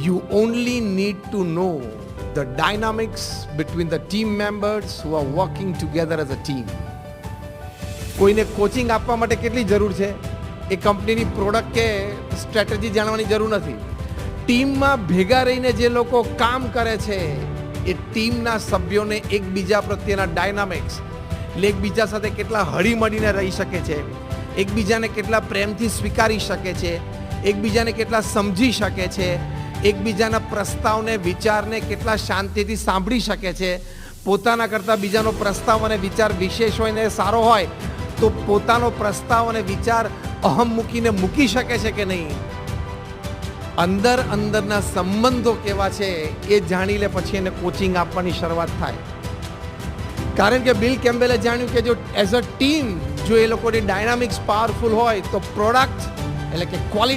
You only need to know the dynamics between the team members who are working together as a team. કોઈને coaching આપવા માટે કેટલી જરૂર છે? એ કંપનીની પ્રોડક્ટ કે સ્ટ્રેટેજી જાણવાની જરૂર નથી. ટીમમાં ભેગા રહીને જે લોકો કામ કરે છે એ ટીમના સભ્યોને એકબીજા પ્રત્યેના ડાયનામિક્સ, એટલે એકબીજા સાથે કેટલા હળીમળીને રહી શકે છે, એકબીજાને કેટલા પ્રેમથી સ્વીકારી શકે છે, એકબીજાને કેટલા સમજી શકે છે, એકબીજાના પ્રસ્તાવને વિચારને કેટલા શાંતિથી સાંભળી શકે છે, પોતાના કરતાં બીજાનો પ્રસ્તાવ અને વિચાર વિશેષ હોય ને સારો હોય તો પોતાનો પ્રસ્તાવ અને વિચાર અહમ મૂકીને મૂકી શકે છે કે નહીં, અંદરના સંબંધો કેવા છે એ જાણી લે પછી એને કોચિંગ આપવાની શરૂઆત થાય. કારણ કે બિલ કેમ્બેલે જાણ્યું કે જો એઝ અ ટીમ જો એ લોકોની ડાયનામિક્સ પાવરફુલ હોય તો પ્રોડક્ટ એટલે કે ક્વોલિટી